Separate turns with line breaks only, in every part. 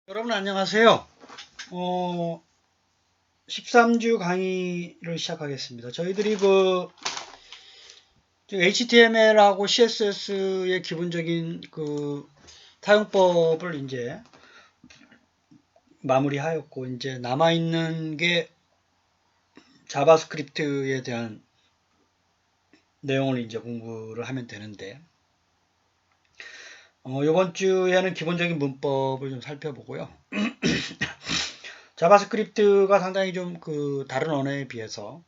여러분 안녕하세요. 13주 강의를 시작하겠습니다. 저희들이 HTML하고 CSS의 기본적인 사용법을 이제 마무리하였고, 이제 남아있는 게 자바스크립트에 대한 내용을 이제 공부를 하면 되는데, 이번 주에는 기본적인 문법을 좀 살펴보고요. 자바스크립트가 상당히 좀 다른 언어에 비해서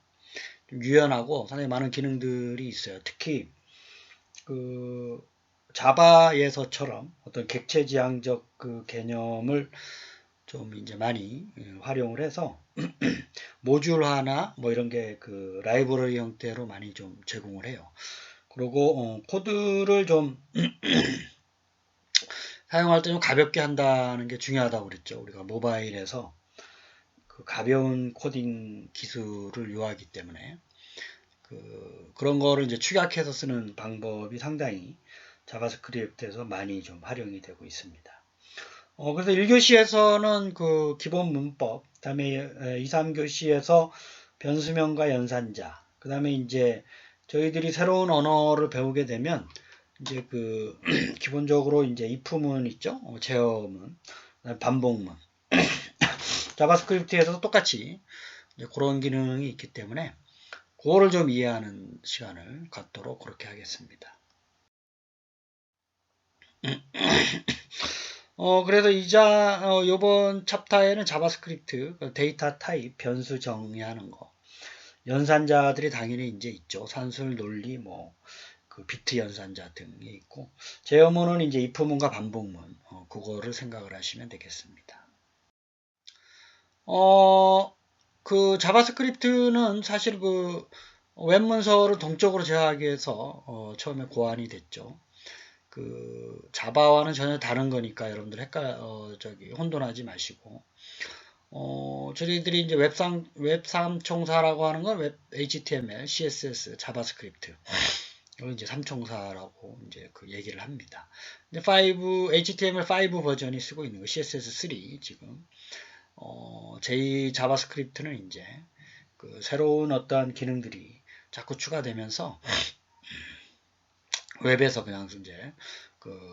좀 유연하고 상당히 많은 기능들이 있어요. 특히 자바에서처럼 어떤 객체지향적 개념을 좀 이제 많이 활용을 해서 모듈화나 뭐 이런 게 라이브러리 형태로 많이 좀 제공을 해요. 그리고 코드를 좀 사용할 때 좀 가볍게 한다는 게 중요하다고 그랬죠. 우리가 모바일에서 가벼운 코딩 기술을 요하기 때문에 그런 거를 이제 축약해서 쓰는 방법이 상당히 자바스크립트에서 많이 좀 활용이 되고 있습니다. 그래서 1교시에서는 기본 문법, 그 다음에 2, 3교시에서 변수명과 연산자, 그 다음에 이제 저희들이 새로운 언어를 배우게 되면 이제 기본적으로 이제 if문 있죠? 제어문, 반복문. 자바스크립트에서도 똑같이 그런 기능이 있기 때문에 그거를 좀 이해하는 시간을 갖도록 그렇게 하겠습니다. 그래서 요번 챕터에는 자바스크립트, 데이터 타입, 변수 정의하는 거, 연산자들이 당연히 이제 있죠. 산술 논리, 비트 연산자 등이 있고, 제어문은 이제 if문과 반복문, 그거를 생각을 하시면 되겠습니다. 자바스크립트는 사실 웹 문서를 동적으로 제어하기 위해서 처음에 고안이 됐죠. 자바와는 전혀 다른 거니까 여러분들 혼돈하지 마시고, 저희들이 이제 웹3 총사라고 하는 건 웹 HTML, CSS, 자바스크립트. 이걸 이제 3총사라고 이제 얘기를 합니다. 이제 HTML5 버전이 쓰고 있는 거, CSS3 지금. 자바스크립트는 이제 새로운 어떠한 기능들이 자꾸 추가되면서 웹에서 그냥 이제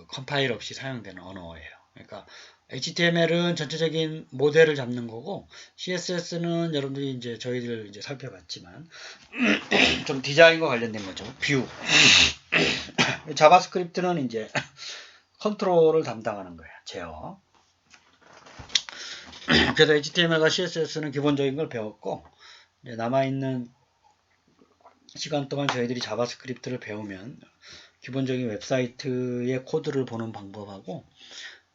컴파일 없이 사용되는 언어예요. 그러니까 HTML은 전체적인 모델을 잡는 거고, CSS는 여러분들이 이제 저희들 이제 살펴봤지만 좀 디자인과 관련된 거죠. 뷰. 자바스크립트는 이제 컨트롤을 담당하는 거예요. 제어. 그래서 HTML과 CSS는 기본적인 걸 배웠고, 남아있는 시간 동안 저희들이 자바스크립트를 배우면 기본적인 웹사이트의 코드를 보는 방법하고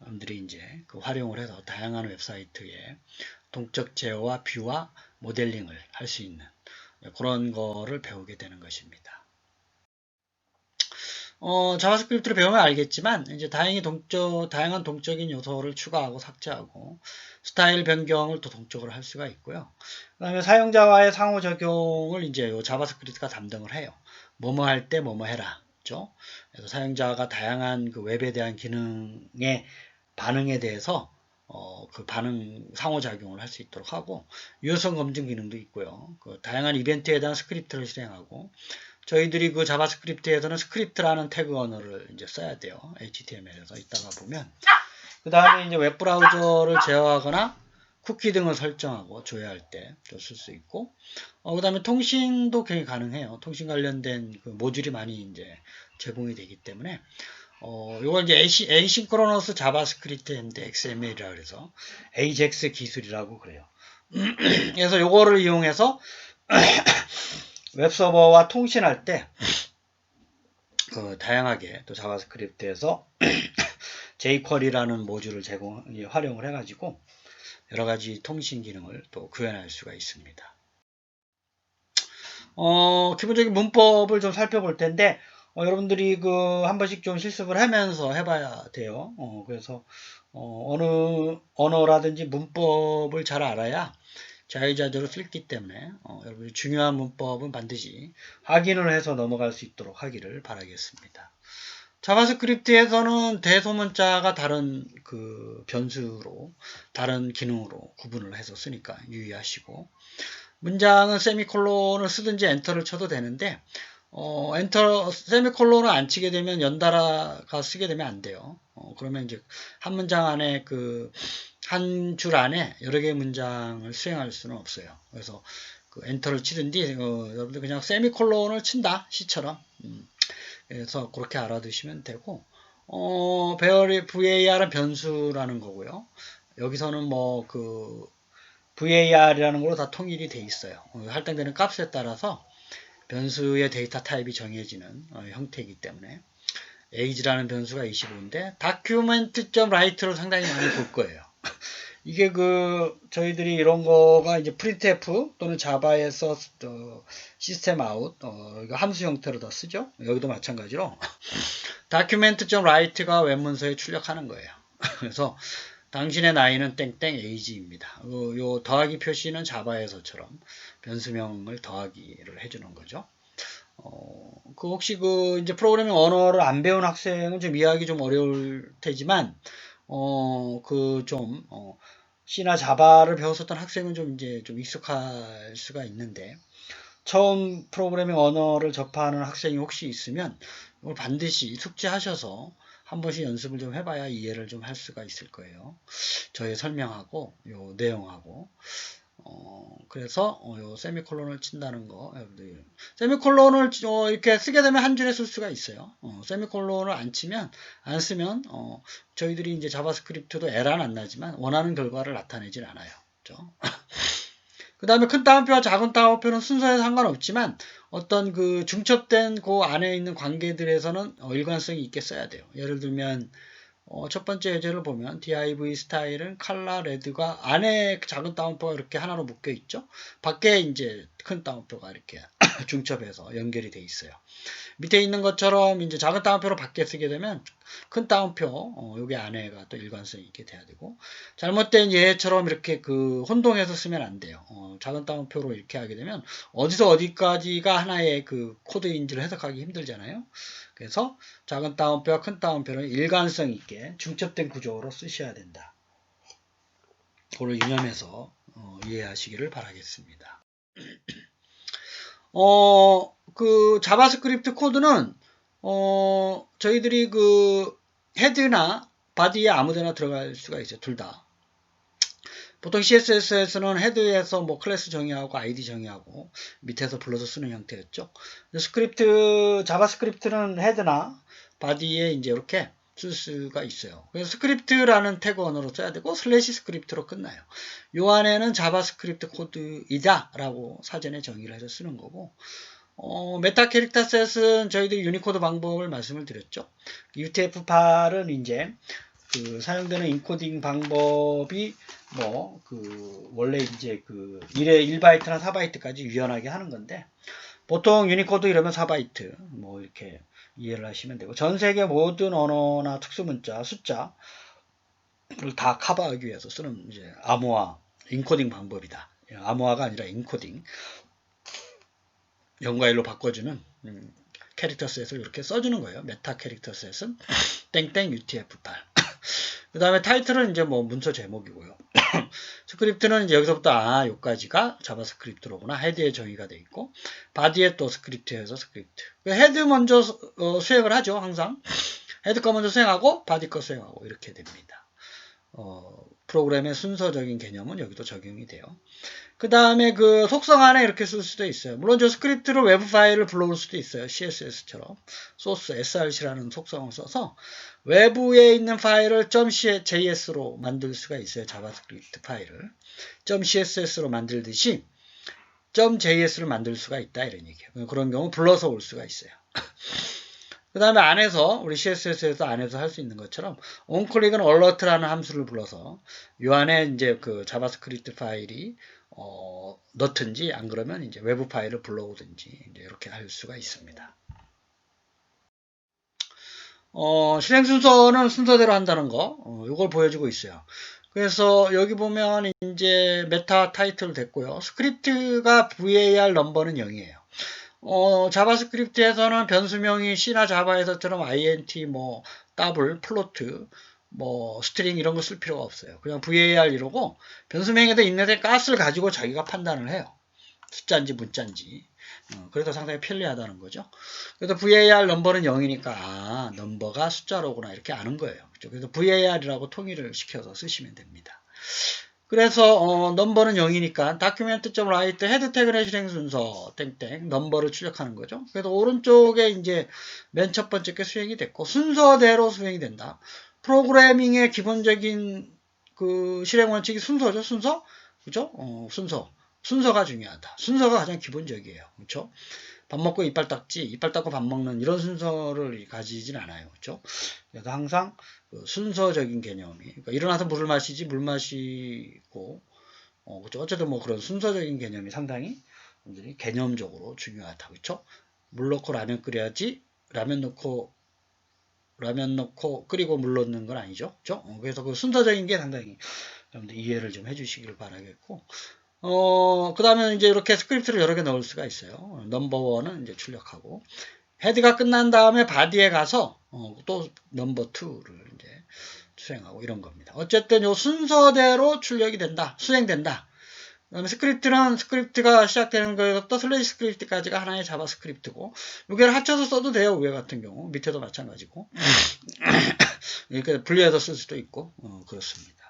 여러분들이 이제 활용을 해서 다양한 웹사이트의 동적 제어와 뷰와 모델링을 할 수 있는 그런 거를 배우게 되는 것입니다. 자바스크립트를 배우면 알겠지만 이제 다양한 동적인 요소를 추가하고 삭제하고 스타일 변경을 또 동적으로 할 수가 있고요. 그 다음에 사용자와의 상호작용을 이제 요 자바스크립트가 담당을 해요. 뭐뭐 할 때 뭐뭐 해라. 그렇죠? 그래서 사용자가 다양한 웹에 대한 기능의 반응에 대해서 반응 상호작용을 할 수 있도록 하고 유효성 검증 기능도 있고요. 다양한 이벤트에 대한 스크립트를 실행하고 저희들이 자바스크립트에서는 스크립트라는 태그 언어를 이제 써야 돼요. HTML에서 이따가 보면. 그 다음에 이제 웹브라우저를 제어하거나 쿠키 등을 설정하고 조회할 때 쓸 수 있고, 그 다음에 통신도 굉장히 가능해요. 통신 관련된 모듈이 많이 이제 제공이 되기 때문에, 요걸 이제 에이싱크로너스 자바스크립트 앤드 XML이라 그래서 AJAX 기술이라고 그래요. 그래서 요거를 이용해서 웹서버와 통신할 때 다양하게 또 자바스크립트에서 jQuery라는 모듈을 활용을 해가지고 여러 가지 통신 기능을 또 구현할 수가 있습니다. 기본적인 문법을 좀 살펴볼 텐데 여러분들이 한 번씩 좀 실습을 하면서 해봐야 돼요. 그래서 어느 언어라든지 문법을 잘 알아야 자유자재로 쓸 기 때문에 여러분이 중요한 문법은 반드시 확인을 해서 넘어갈 수 있도록 하기를 바라겠습니다. 자바스크립트에서는 대소문자가 다른 그 변수로, 다른 기능으로 구분을 해서 쓰니까 유의하시고, 문장은 세미콜론을 쓰든지 엔터를 쳐도 되는데, 세미콜론을 안 치게 되면 연달아가 쓰게 되면 안 돼요. 그러면 이제 한 문장 안에 한 줄 안에 여러 개의 문장을 수행할 수는 없어요. 그래서 엔터를 치든지, 여러분들 그냥 세미콜론을 친다, 시처럼. 그래서 그렇게 알아두시면 되고, VAR은 변수라는 거고요. 여기서는 VAR이라는 걸로 다 통일이 돼 있어요. 할당되는 값에 따라서 변수의 데이터 타입이 정해지는 형태이기 때문에 age라는 변수가 25인데 document.write를 상당히 많이 볼 거예요. 이게 저희들이 이런 거가 이제 printf 또는 자바에서 시스템 아웃 이거 함수 형태로 다 쓰죠. 여기도 마찬가지로 document.write가 웹문서에 출력하는 거예요. 그래서 당신의 나이는 땡땡 age입니다. 요 더하기 표시는 자바에서처럼 변수명을 더하기를 해주는 거죠. 혹시 이제 프로그래밍 언어를 안 배운 학생은 좀 이해하기 좀 어려울 테지만, C나 자바를 배웠었던 학생은 이제 좀 익숙할 수가 있는데, 처음 프로그래밍 언어를 접하는 학생이 혹시 있으면, 이걸 반드시 숙지하셔서 한 번씩 연습을 좀 해봐야 이해를 좀 할 수가 있을 거예요. 저의 설명하고, 요 내용하고, 그래서 요 세미콜론을 친다는 거, 세미콜론을 이렇게 쓰게 되면 한 줄에 쓸 수가 있어요. 세미콜론을 안 쓰면 저희들이 이제 자바스크립트도 에러는 안 나지만 원하는 결과를 나타내질 않아요. 그렇죠? 그 다음에 큰 따옴표와 작은 따옴표는 순서에 상관없지만 어떤 중첩된 안에 있는 관계들에서는 일관성이 있게 써야 돼요. 예를 들면 첫 번째 예제를 보면 div 스타일은 컬러 레드가 안에 작은 따옴표가 이렇게 하나로 묶여 있죠. 밖에 이제 큰 따옴표가 이렇게 중첩해서 연결이 돼 있어요. 밑에 있는 것처럼 이제 작은 따옴표로 밖에 쓰게 되면 큰 따옴표 여기 안에가 또 일관성이 있게 돼야 되고, 잘못된 예처럼 이렇게 혼동해서 쓰면 안 돼요. 작은 따옴표로 이렇게 하게 되면 어디서 어디까지가 하나의 코드인지를 해석하기 힘들잖아요. 그래서 작은 따옴표와 큰 따옴표는 일관성 있게 중첩된 구조로 쓰셔야 된다. 그걸 유념해서 이해하시기를 바라겠습니다. 자바스크립트 코드는 저희들이 헤드나 바디에 아무데나 들어갈 수가 있어요. 둘 다. 보통 CSS에서는 헤드에서 클래스 정의하고 아이디 정의하고 밑에서 불러서 쓰는 형태였죠. 자바스크립트는 헤드나 바디에 이제 이렇게 쓸 수가 있어요. 그래서 스크립트라는 태그 언어로 써야 되고 슬래시 스크립트로 끝나요. 요 안에는 자바스크립트 코드이다 라고 사전에 정의를 해서 쓰는 거고, 메타 캐릭터 셋은 저희들이 유니코드 방법을 말씀을 드렸죠. UTF-8은 이제 사용되는 인코딩 방법이 원래 이제 1바이트나 4바이트까지 유연하게 하는 건데, 보통 유니코드 이러면 4바이트 이렇게 이해를 하시면 되고, 전 세계 모든 언어나 특수문자, 숫자를 다 커버하기 위해서 쓰는 이제 암호화 인코딩 방법이다. 암호화가 아니라 인코딩. 0과 1로 바꿔주는 캐릭터 셋을 이렇게 써주는 거예요. 메타 캐릭터 셋은 땡땡 UTF-8. 그 다음에 타이틀은 이제 문서 제목이고요. 스크립트는 이제 여기서부터 요까지가 자바스크립트로구나. 헤드에 정의가 돼 있고, 바디에 또 스크립트에서 스크립트. 헤드 먼저 수행을 하죠. 항상 헤드 거 먼저 수행하고 바디 거 수행하고 이렇게 됩니다. 프로그램의 순서적인 개념은 여기도 적용이 돼요. 그 다음에 속성 안에 이렇게 쓸 수도 있어요. 물론 저 스크립트로 외부 파일을 불러올 수도 있어요. CSS처럼 source src라는 속성을 써서 외부에 있는 파일을 .js로 만들 수가 있어요. 자바스크립트 파일을 .css로 만들듯이 .js를 만들 수가 있다 이런 얘기예요. 그런 경우 불러서 올 수가 있어요. 그 다음에 안에서 우리 CSS에서 안에서 할 수 있는 것처럼 onClick은 alert라는 함수를 불러서 이 안에 이제 자바스크립트 파일이 넣든지 안 그러면 이제 외부 파일을 불러오든지 이제 이렇게 할 수가 있습니다. 실행 순서는 순서대로 한다는 거, 이걸 보여주고 있어요. 그래서 여기 보면 이제 메타 타이틀 됐고요. 스크립트가 var 넘버는 0이에요. 자바스크립트에서는 변수명이 C나 자바에서처럼 int, 뭐, 더블, 플로트, 뭐, 스트링 이런 거 쓸 필요가 없어요. 그냥 var 이러고 변수명에다 있는 값을 가지고 자기가 판단을 해요. 숫자인지 문자인지. 그래서 상당히 편리하다는 거죠. 그래서 var 넘버는 0이니까 넘버가 숫자로구나 이렇게 아는 거예요. 그렇죠? 그래서 var이라고 통일을 시켜서 쓰시면 됩니다. 그래서 넘버는 0이니까 document.write 헤드 태그의 실행 순서 땡땡 넘버를 출력하는 거죠. 그래서 오른쪽에 이제 맨 첫 번째 게 수행이 됐고 순서대로 수행이 된다. 프로그래밍의 기본적인 그 실행 원칙이 순서죠. 순서. 그죠? 순서가 중요하다. 순서가 가장 기본적이에요. 그렇죠? 밥 먹고 이빨 닦지, 이빨 닦고 밥 먹는 이런 순서를 가지진 않아요. 그렇죠? 그래서 항상 그 순서적인 개념이, 그러니까 일어나서 물을 마시지, 물 마시고, 그렇죠? 어쨌든 뭐 그런 순서적인 개념이 상당히 개념적으로 중요하다. 그렇죠? 물 넣고 라면 끓여야지, 라면 넣고 끓이고 물 넣는 건 아니죠. 그렇죠? 그래서 그 순서적인 게 상당히 여러분들 이해를 좀 해주시길 바라겠고, 그 다음에 이제 이렇게 스크립트를 여러 개 넣을 수가 있어요. 넘버 1은 이제 출력하고, 헤드가 끝난 다음에 바디에 가서, 또 넘버 2를 이제 수행하고 이런 겁니다. 어쨌든 요 순서대로 출력이 된다. 수행된다. 그 다음에 스크립트는 스크립트가 시작되는 거에서부터 슬래시 스크립트까지가 하나의 자바스크립트고, 요게를 합쳐서 써도 돼요. 위에 같은 경우. 밑에도 마찬가지고. 이렇게 분리해서 쓸 수도 있고, 그렇습니다.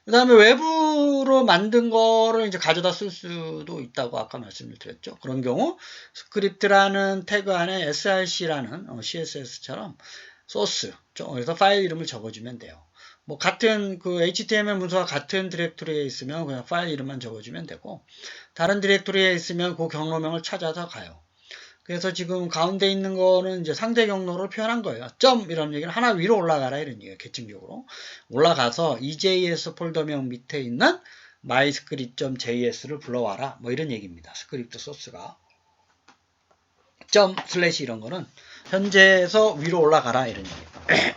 그 다음에 외부로 만든 거를 이제 가져다 쓸 수도 있다고 아까 말씀을 드렸죠. 그런 경우 스크립트라는 태그 안에 src라는 css처럼 소스, 그래서 파일 이름을 적어주면 돼요. 뭐 같은 그 HTML 문서와 같은 디렉토리에 있으면 그냥 파일 이름만 적어주면 되고, 다른 디렉토리에 있으면 그 경로명을 찾아서 가요. 그래서 지금 가운데 있는 거는 이제 상대 경로를 표현한 거예요. 점 이런 얘기는 하나 위로 올라가라 이런 얘기예요. 계층적으로 올라가서 EJS 폴더명 밑에 있는 myscript.js를 불러와라 뭐 이런 얘기입니다. 스크립트 소스가 점 슬래시 이런 거는 현재에서 위로 올라가라 이런 얘기예요.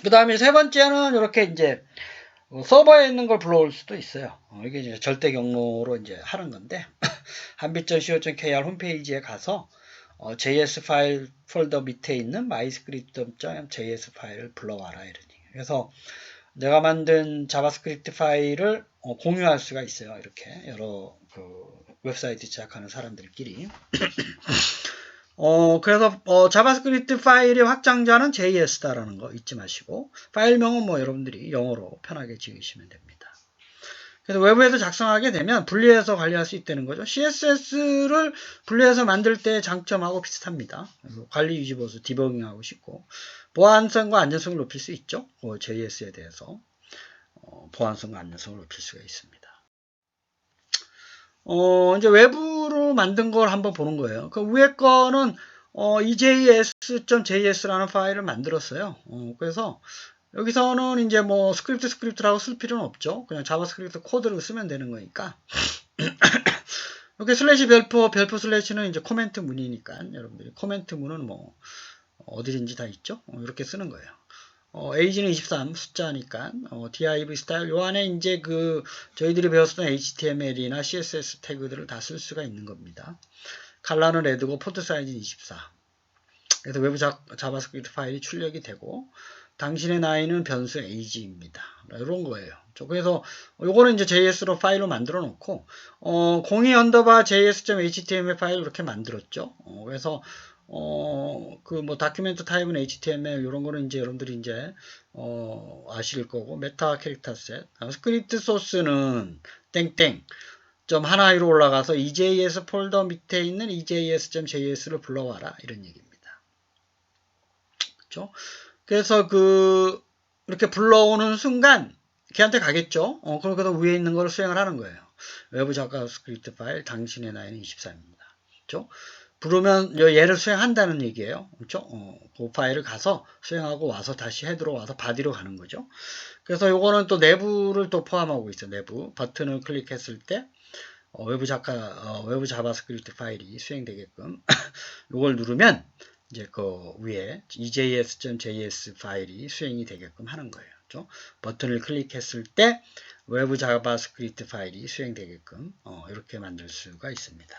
그 다음에 세 번째는 이렇게 이제 서버에 있는 걸 불러올 수도 있어요. 이게 이제 절대 경로로 이제 하는 건데 한빛.co.kr 홈페이지에 가서 JS 파일 폴더 밑에 있는 myscript.js 파일을 불러와라 이런 얘기. 그래서 내가 만든 자바스크립트 파일을 공유할 수가 있어요. 이렇게 여러 그 웹사이트 제작하는 사람들끼리. 그래서 자바스크립트 파일의 확장자는 JS다라는 거 잊지 마시고 파일명은 뭐 여러분들이 영어로 편하게 지으시면 됩니다. 그래서 외부에서 작성하게 되면 분리해서 관리할 수 있다는 거죠. CSS를 분리해서 만들 때 장점하고 비슷합니다. 관리 유지 보수 디버깅하고 싶고 보안성과 안전성을 높일 수 있죠. JS에 대해서 보안성과 안전성을 높일 수가 있습니다. 이제 외부로 만든 걸 한번 보는 거예요. 그 위에 거는 ejs.js라는 파일을 만들었어요. 그래서 여기서는 이제 뭐 스크립트라고 쓸 필요는 없죠. 그냥 자바스크립트 코드를 쓰면 되는 거니까. 이렇게 슬래시 별표 슬래시는 이제 코멘트 문이니까 여러분들이 코멘트 문은 뭐 어디든지 다 있죠. 이렇게 쓰는 거예요. age는 23 숫자니까 div 스타일 요 안에 이제 그 저희들이 배웠던 html이나 css 태그들을 다 쓸 수가 있는 겁니다. 컬러는 레드고 폰트 사이즈는 24. 그래서 외부 자바스크립트 파일이 출력이 되고 당신의 나이는 변수 age입니다. 이런 거예요. 그래서 요거는 이제 JS로 파일로 만들어 놓고 02 언더바 js.html 파일 이렇게 만들었죠. 그래서 그 뭐 다큐멘트 타입은 HTML 이런 거는 이제 여러분들이 이제 아실 거고 메타 캐릭터 셋 스크립트 소스는 땡땡 점 하나 위로 올라가서 EJS 폴더 밑에 있는 EJS.js를 불러와라 이런 얘기입니다. 그렇죠? 그래서 이렇게 불러오는 순간 걔한테 가겠죠. 그러고서 위에 있는 걸 수행을 하는 거예요. 외부 자바스크립트 파일 당신의 나이는 24입니다. 그렇죠? 부르면 얘를 수행한다는 얘기예요. 그렇죠? 그 파일을 가서 수행하고 와서 다시 헤드로 와서 바디로 가는 거죠. 그래서 요거는 또 내부를 또 포함하고 있어요. 내부 버튼을 클릭했을 때 외부 자바스크립트 파일이 수행되게끔 요걸 누르면 이제 그 위에 ejs.js 파일이 수행이 되게끔 하는 거예요. 그렇죠? 버튼을 클릭했을 때 외부 자바스크립트 파일이 수행되게끔 이렇게 만들 수가 있습니다.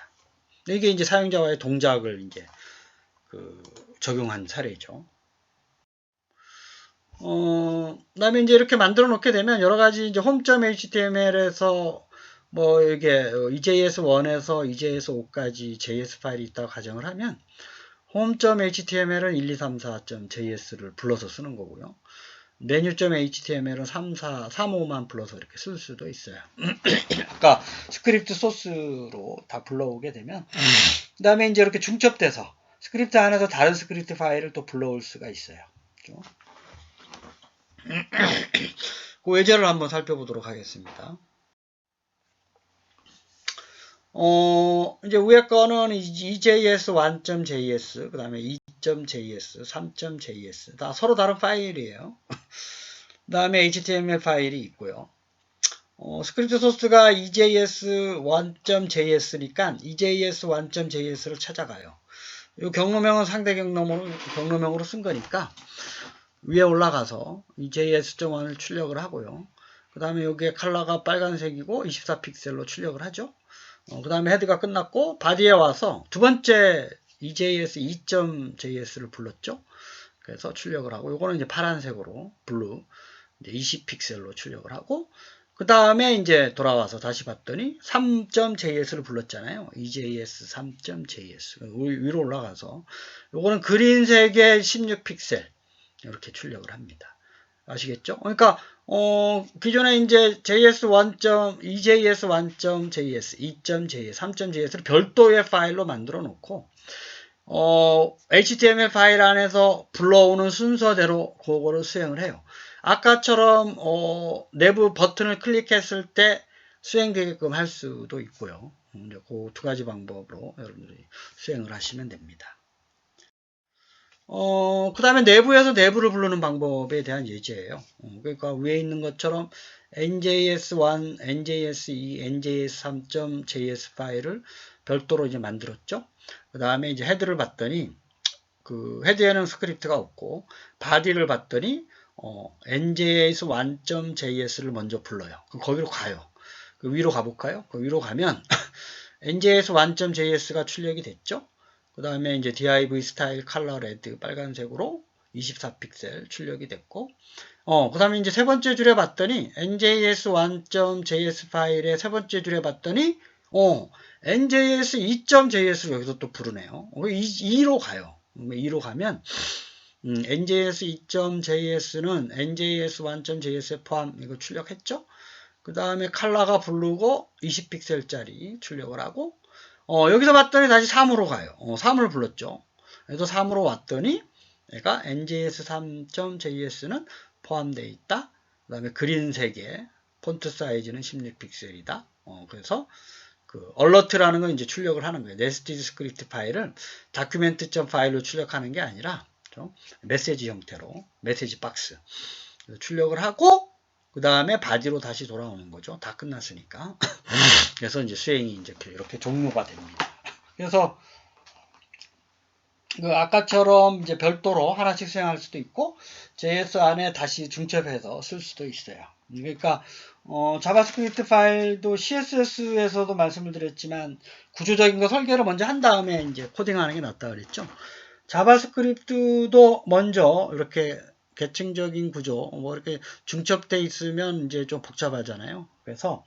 이게 이제 사용자와의 동작을 이제 적용한 사례죠. 그다음에 이제 이렇게 만들어 놓게 되면 여러 가지 이제 home.html에서 뭐 이게 EJS1에서 EJS5까지 JS 파일이 있다고 가정을 하면 home.html은 1, 2, 3, 4.js를 불러서 쓰는 거고요. menu.html은 3, 4, 3, 5만 불러서 이렇게 쓸 수도 있어요. 아까 스크립트 소스로 다 불러오게 되면 그 다음에 이제 이렇게 중첩돼서 스크립트 안에서 다른 스크립트 파일을 또 불러올 수가 있어요. 그렇죠? 그 외제를 한번 살펴보도록 하겠습니다. 이제 위에 거는 EJS 1.js, 그 다음에 2.js, 3.js, 다 서로 다른 파일이에요. 그 다음에 HTML 파일이 있고요. 스크립트 소스가 EJS 1.js니까 EJS 1.js를 찾아가요. 이 경로명은 상대 경로명으로 쓴 거니까 위에 올라가서 EJS.1을 출력을 하고요. 그 다음에 여기에 컬러가 빨간색이고 24픽셀로 출력을 하죠. 그 다음에 헤드가 끝났고 바디에 와서 두 번째 EJS 2.js를 불렀죠. 그래서 출력을 하고 요거는 이제 파란색으로 블루 이제 20픽셀로 출력을 하고 그 다음에 이제 돌아와서 다시 봤더니 3.js를 불렀잖아요. EJS 3.js 위로 올라가서 요거는 그린색의 16픽셀 이렇게 출력을 합니다. 아시겠죠? 그러니까 기존에 이제 JS1. EJS1.js, 2.js, 3.js를 별도의 파일로 만들어 놓고 HTML 파일 안에서 불러오는 순서대로 그거를 수행을 해요. 아까처럼 내부 버튼을 클릭했을 때 수행되게끔 할 수도 있고요. 이제 그 두 가지 방법으로 여러분들이 수행을 하시면 됩니다. 그 다음에 내부에서 내부를 부르는 방법에 대한 예제예요. 그러니까 위에 있는 것처럼 njs1, njs2, njs3.js 파일을 별도로 이제 만들었죠. 그 다음에 이제 헤드를 봤더니 그 헤드에는 스크립트가 없고 바디를 봤더니 njs1.js를 먼저 불러요. 그럼 거기로 가요. 그 위로 가볼까요? 그 위로 가면 njs1.js가 출력이 됐죠. 그 다음에 이제 div 스타일 컬러 레드 빨간색으로 24픽셀 출력이 됐고, 그 다음에 이제 세 번째 줄에 봤더니 njs1.js 파일의 세 번째 줄에 봤더니 njs2.js를 여기서 또 부르네요. 2로 가요. 2로 가면 njs2.js는 njs1.js에 포함 이거 출력했죠. 그 다음에 컬러가 블루고 20픽셀짜리 출력을 하고 여기서 봤더니 다시 3으로 가요. 3을 불렀죠. 그래서 3으로 왔더니 얘가 njs3.js는 포함되어 있다. 그 다음에 그린색의 폰트 사이즈는 16픽셀이다. 그래서 그 얼러트라는 건 이제 출력을 하는 거예요. 네스티드 스크립트 파일을 다큐멘트 파일로 출력하는 게 아니라 메시지 형태로 메시지 박스 출력을 하고 그 다음에 바디로 다시 돌아오는 거죠. 다 끝났으니까. 그래서 이제 수행이 이제 이렇게 종료가 됩니다. 그래서 그 아까처럼 이제 별도로 하나씩 수행할 수도 있고 JS 안에 다시 중첩해서 쓸 수도 있어요. 그러니까 자바스크립트 파일도 CSS에서도 말씀을 드렸지만 구조적인 거 설계를 먼저 한 다음에 이제 코딩하는 게 낫다 그랬죠. 자바스크립트도 먼저 이렇게 계층적인 구조 뭐 이렇게 중첩돼 있으면 이제 좀 복잡하잖아요. 그래서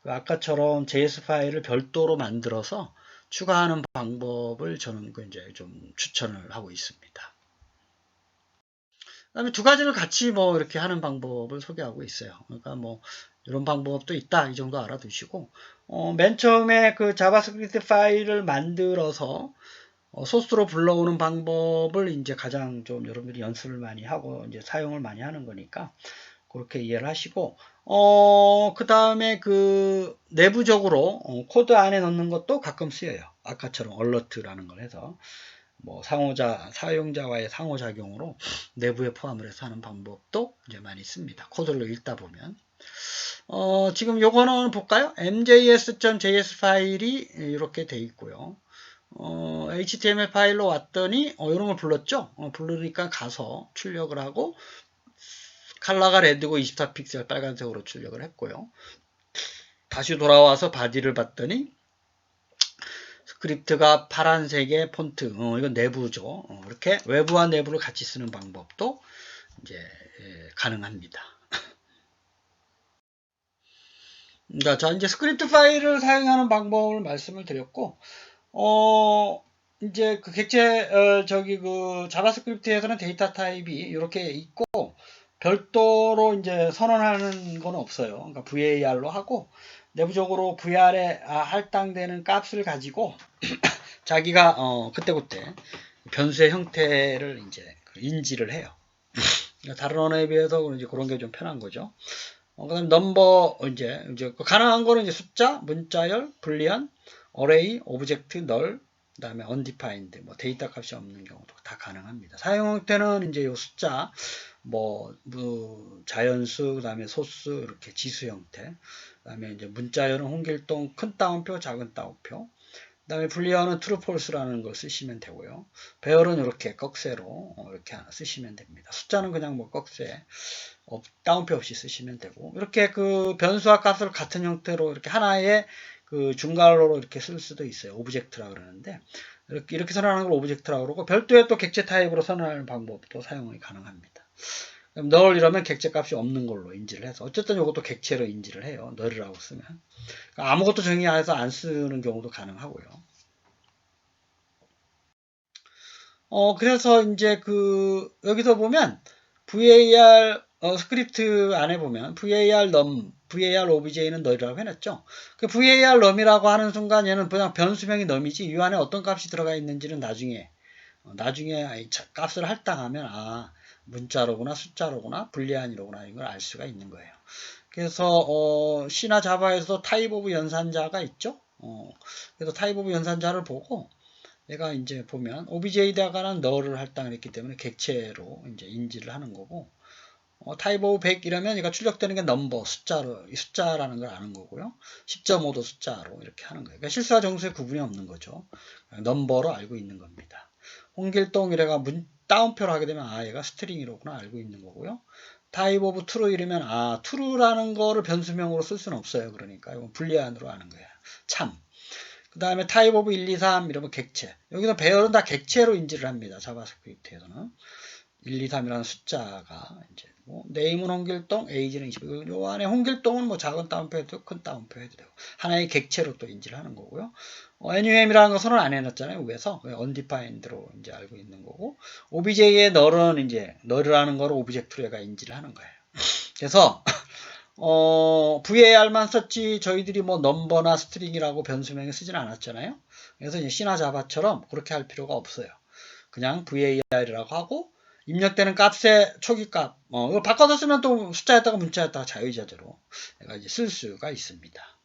아까처럼 JS 파일을 별도로 만들어서 추가하는 방법을 저는 이제 좀 추천을 하고 있습니다. 그다음에 두 가지를 같이 뭐 이렇게 하는 방법을 소개하고 있어요. 그러니까 뭐 이런 방법도 있다 이 정도 알아두시고 맨 처음에 그 자바스크립트 파일을 만들어서 소스로 불러오는 방법을 이제 가장 좀 여러분들이 연습을 많이 하고 이제 사용을 많이 하는 거니까 그렇게 이해를 하시고 그 다음에 그 내부적으로 코드 안에 넣는 것도 가끔 쓰여요. 아까처럼 얼러트라는 걸 해서 뭐 사용자와의 상호작용으로 내부에 포함을 해서 하는 방법도 이제 많이 씁니다. 코드를 읽다 보면 지금 요거는 볼까요? mjs.js 파일이 이렇게 돼 있고요. HTML 파일로 왔더니 이런 걸 불렀죠. 부르니까 가서 출력을 하고 컬러가 레드고 24픽셀 빨간색으로 출력을 했고요. 다시 돌아와서 바디를 봤더니 스크립트가 파란색의 폰트, 이건 내부죠. 이렇게 외부와 내부를 같이 쓰는 방법도 이제 가능합니다. 자, 이제 스크립트 파일을 사용하는 방법을 말씀을 드렸고, 이제 그 객체, 그 자바스크립트에서는 데이터 타입이 이렇게 있고, 별도로 이제 선언하는 건 없어요. 그러니까 var로 하고, 내부적으로 vr에 할당되는 값을 가지고, 자기가, 그때그때 변수의 형태를 이제 인지를 해요. 그러니까 다른 언어에 비해서 이제 그런 게 좀 편한 거죠. 그다음 넘버 이제 가능한 거는 이제 숫자, 문자열, 불리한, 어레이, 오브젝트, 널, 그다음에 undefined, 뭐 데이터 값이 없는 경우도 다 가능합니다. 사용 형태는 이제 요 숫자, 뭐 자연수, 그다음에 소수 이렇게 지수 형태, 그다음에 이제 문자열은 홍길동 큰 따옴표, 작은 따옴표. 그다음에 불리어는 true, false라는 걸 쓰시면 되고요. 배열은 이렇게 꺽쇠로 이렇게 하나 쓰시면 됩니다. 숫자는 그냥 뭐 꺽쇠 따옴표 없이 쓰시면 되고 이렇게 그 변수와 값을 같은 형태로 이렇게 하나의 그 중괄호로 이렇게 쓸 수도 있어요. 오브젝트라 그러는데 이렇게 선언하는 걸 오브젝트라고 그러고 별도의 또 객체 타입으로 선언하는 방법도 사용이 가능합니다. 그럼 널 이러면 객체 값이 없는 걸로 인지를 해서 어쨌든 이것도 객체로 인지를 해요. 널이라고 쓰면 그러니까 아무것도 정의해서 안 쓰는 경우도 가능하고요. 그래서 이제 여기서 보면 var 스크립트 안에 보면 var num, var obj는 널이라고 해놨죠. 그 var num이라고 하는 순간 얘는 그냥 변수명이 num이지 이 안에 어떤 값이 들어가 있는지는 나중에 값을 할당하면 문자로구나 숫자로구나 불리한이로구나 이걸 알 수가 있는 거예요. 그래서 C나 자바에서 타입 오브 연산자가 있죠. 그래서 타입 오브 연산자를 보고 내가 이제 보면 obj에다가는 널을 할당을 했기 때문에 객체로 이제 인지를 하는 거고 타입 오브 100 이러면 얘가 출력되는 게 넘버 숫자라는 걸 아는 거고요. 10.5도 숫자로 이렇게 하는 거예요. 그러니까 실수와 정수의 구분이 없는 거죠. 넘버로 알고 있는 겁니다. 홍길동 이래가 따옴표로 하게 되면 얘가 스트링이로구나 알고 있는 거고요. 타입 오브 true 이러면 true라는 거를 변수명으로 쓸 수는 없어요. 그러니까 이건 불리한으로 하는 거야. 참. 그 다음에 타입 오브 1, 2, 3 이러면 객체. 여기서 배열은 다 객체로 인지를 합니다. 자바스크립트에서는. 1, 2, 3이라는 숫자가 이제 네임은 홍길동, 에이지는 20. 요 안에 홍길동은 뭐 작은 따옴표 해도 되고 큰 따옴표 해도 되고 하나의 객체로 또 인지를 하는 거고요. NUM이라는 거 선언 안 해놨잖아요. 위에서 undefined로 이제 알고 있는 거고 OBJ의 널은 이제 널이라는 거를 오브젝트로 얘가 인지를 하는 거예요. 그래서 var만 썼지 저희들이 뭐 넘버나 스트링이라고 변수명에 쓰진 않았잖아요. 그래서 이제 C나 자바처럼 그렇게 할 필요가 없어요. 그냥 var이라고 하고 입력되는 값의 초기값 이거 바꿔서 쓰면 또 숫자였다가 문자였다가 자유자재로 내가 이제 쓸 수가 있습니다.